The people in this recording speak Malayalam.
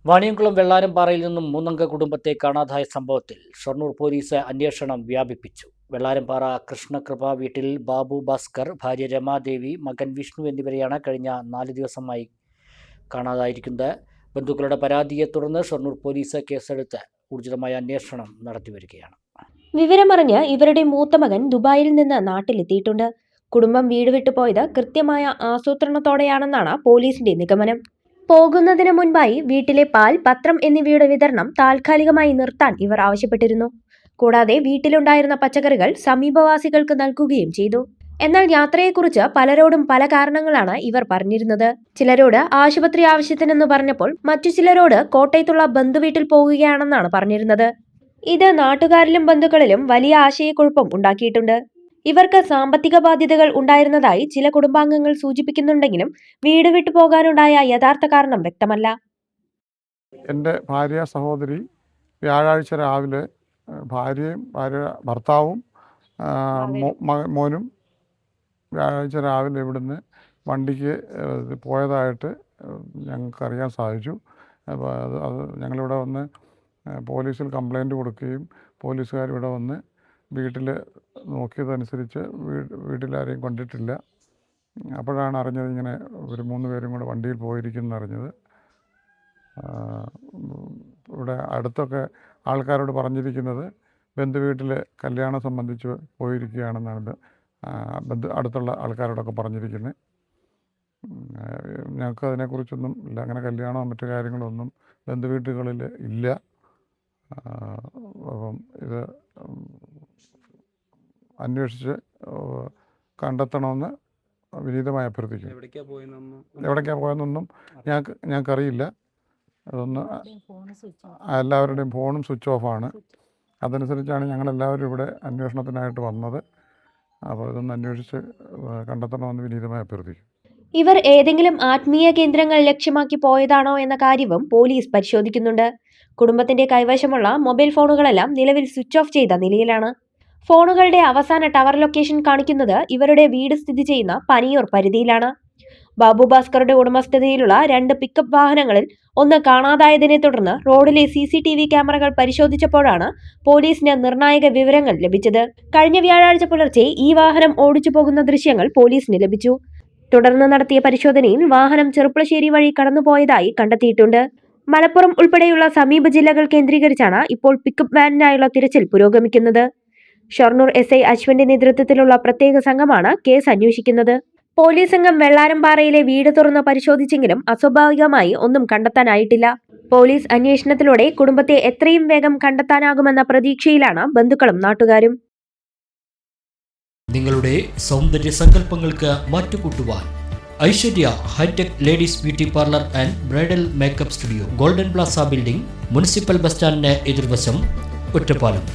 വാണിയംകുളം വെള്ളാരംപാറയിൽ നിന്നും 3 കുടുംബത്തെ കാണാതായ സംഭവത്തിൽ ഷൊർണൂർ പോലീസ് അന്വേഷണം വ്യാപിപ്പിച്ചു. വെള്ളാരംപാറ കൃഷ്ണകൃപ വീട്ടിൽ ബാബു ഭാസ്കർ, ഭാര്യ രമാദേവി, മകൻ വിഷ്ണു എന്നിവരെയാണ് കഴിഞ്ഞ 4 ദിവസമായി കാണാതായിരിക്കുന്നത്. ബന്ധുക്കളുടെ പരാതിയെ തുടർന്ന് ഷൊർണൂർ പോലീസ് കേസെടുത്ത് ഊർജിതമായ അന്വേഷണം നടത്തിവരികയാണ്. വിവരമറിഞ്ഞ് ഇവരുടെ മൂത്ത മകൻ ദുബായിൽ നിന്ന് നാട്ടിലെത്തിയിട്ടുണ്ട്. കുടുംബം വീട് വിട്ടുപോയത് കൃത്യമായ ആസൂത്രണത്തോടെയാണെന്നാണ് പോലീസിന്റെ നിഗമനം. പോകുന്നതിന് മുൻപായി വീട്ടിലെ പാൽ, പത്രം എന്നിവയുടെ വിതരണം താൽക്കാലികമായി നിർത്താൻ ഇവർ ആവശ്യപ്പെട്ടിരുന്നു. കൂടാതെ വീട്ടിലുണ്ടായിരുന്ന പച്ചക്കറികൾ സമീപവാസികൾക്ക് നൽകുകയും ചെയ്തു. എന്നാൽ യാത്രയെക്കുറിച്ച് പലരോടും പല കാരണങ്ങളാണ് ഇവർ പറഞ്ഞിരുന്നത്. ചിലരോട് ആശുപത്രി ആവശ്യത്തിനെന്ന് പറഞ്ഞപ്പോൾ മറ്റു ചിലരോട് കോട്ടയത്തുള്ള ബന്ധുവീട്ടിൽ പോകുകയാണെന്നാണ് പറഞ്ഞിരുന്നത്. ഇത് നാട്ടുകാരിലും ബന്ധുക്കളിലും വലിയ ആശയക്കുഴപ്പം ഉണ്ടാക്കിയിട്ടുണ്ട്. ഇവർക്ക് സാമ്പത്തിക ബാധ്യതകൾ ഉണ്ടായിരുന്നതായി ചില കുടുംബാംഗങ്ങൾ സൂചിപ്പിക്കുന്നുണ്ടെങ്കിലും വീട് വിട്ടു പോകാനുണ്ടായ യഥാർത്ഥ കാരണം വ്യക്തമല്ല. എൻ്റെ ഭാര്യ സഹോദരി വ്യാഴാഴ്ച രാവിലെ ഭർത്താവും മോനും വ്യാഴാഴ്ച രാവിലെ ഇവിടുന്ന് വണ്ടിക്ക് പോയതായിട്ട് ഞങ്ങൾക്കറിയാൻ സാധിച്ചു. അപ്പോൾ അത് ഞങ്ങളിവിടെ വന്ന് പോലീസിൽ കംപ്ലയിൻറ്റ് കൊടുക്കുകയും പോലീസുകാരിവിടെ വന്ന് വീട്ടിൽ നോക്കിയതനുസരിച്ച് വീട്ടിലാരെയും കണ്ടിട്ടില്ല. അപ്പോഴാണ് അറിഞ്ഞത് ഇങ്ങനെ ഒരു 3 പേരും കൂടെ വണ്ടിയിൽ പോയിരിക്കുന്നു അറിഞ്ഞത്. ഇവിടെ അടുത്തൊക്കെ ആൾക്കാരോട് പറഞ്ഞിരിക്കുന്നത് ബന്ധുവീട്ടിൽ കല്യാണം സംബന്ധിച്ച് പോയിരിക്കുകയാണെന്നാണ് അടുത്തുള്ള ആൾക്കാരോടൊക്കെ പറഞ്ഞിരിക്കുന്നത്. ഞങ്ങൾക്ക് അതിനെക്കുറിച്ചൊന്നും ഇല്ല, അങ്ങനെ കല്യാണമോ മറ്റു കാര്യങ്ങളൊന്നും ബന്ധുവീട്ടുകളിൽ ഇല്ല. അപ്പം ഇത് അന്വേഷിച്ച് കണ്ടെത്തണമെന്ന് വിനീതമായി അഭ്യർത്ഥിക്കുന്നു. എവിടേക്കാണ് പോയെന്നൊന്നും ഞങ്ങൾക്കറിയില്ല. അതൊന്ന് എല്ലാവരുടെയും ഫോണും സ്വിച്ച് ഓഫാണ്. അതനുസരിച്ചാണ് ഞങ്ങളെല്ലാവരും ഇവിടെ അന്വേഷണത്തിനായിട്ട് വന്നത്. അപ്പോൾ ഇതൊന്ന് അന്വേഷിച്ച് കണ്ടെത്തണമെന്ന് വിനീതമായി അഭ്യർത്ഥിക്കും. ഇവർ ഏതെങ്കിലും ആത്മീയ കേന്ദ്രങ്ങൾ ലക്ഷ്യമാക്കി പോയതാണോ എന്ന കാര്യവും പോലീസ് പരിശോധിക്കുന്നുണ്ട്. കുടുംബത്തിന്റെ കൈവശമുള്ള മൊബൈൽ ഫോണുകളെല്ലാം നിലവിൽ സ്വിച്ച് ഓഫ് ചെയ്ത നിലയിലാണ്. ഫോണുകളുടെ അവസാന ടവർ ലൊക്കേഷൻ കാണിക്കുന്നത് ഇവരുടെ വീട് സ്ഥിതി ചെയ്യുന്ന പനിയൂർ പരിധിയിലാണ്. ബാബു ഭാസ്കറുടെ ഉടമസ്ഥതയിലുള്ള 2 പിക്കപ്പ് വാഹനങ്ങളിൽ ഒന്ന് കാണാതായതിനെ തുടർന്ന് റോഡിലെ CCTV ക്യാമറകൾ പരിശോധിച്ചപ്പോഴാണ് പോലീസിന് നിർണായക വിവരങ്ങൾ ലഭിച്ചത്. കഴിഞ്ഞ വ്യാഴാഴ്ച പുലർച്ചെ ഈ വാഹനം ഓടിച്ചു പോകുന്ന ദൃശ്യങ്ങൾ പോലീസിന് ലഭിച്ചു. തുടർന്ന് നടത്തിയ പരിശോധനയിൽ വാഹനം ചെറുപ്പളശ്ശേരി വഴി കടന്നുപോയതായി കണ്ടെത്തിയിട്ടുണ്ട്. മലപ്പുറം ഉൾപ്പെടെയുള്ള സമീപ ജില്ലകൾ കേന്ദ്രീകരിച്ചാണ് ഇപ്പോൾ പിക്കപ്പ് വാനിനായുള്ള തിരച്ചിൽ പുരോഗമിക്കുന്നത്. ഷൊർണൂർ SI അശ്വന്റെ നേതൃത്വത്തിലുള്ള പ്രത്യേക സംഘമാണ് കേസ് അന്വേഷിക്കുന്നത്. പോലീസ് സംഘം വെള്ളാരംപാറയിലെ വീട് തുറന്ന് പരിശോധിച്ചെങ്കിലും അസ്വാഭാവികമായി ഒന്നും കണ്ടെത്താനായിട്ടില്ല. പോലീസ് അന്വേഷണത്തിലൂടെ കുടുംബത്തെ എത്രയും വേഗം കണ്ടെത്താനാകുമെന്ന പ്രതീക്ഷയിലാണ് ബന്ധുക്കളും നാട്ടുകാരും. നിങ്ങളുടെ സൗന്ദര്യ സങ്കല്പങ്ങൾക്ക് മാറ്റുകൂട്ടുവാൻ Aishwarya hitech ladies beauty parlour and bridal makeup studio, golden plaza building, municipal bus സ്റ്റാൻഡിന് എതിർവശം, ഒറ്റപ്പാലം.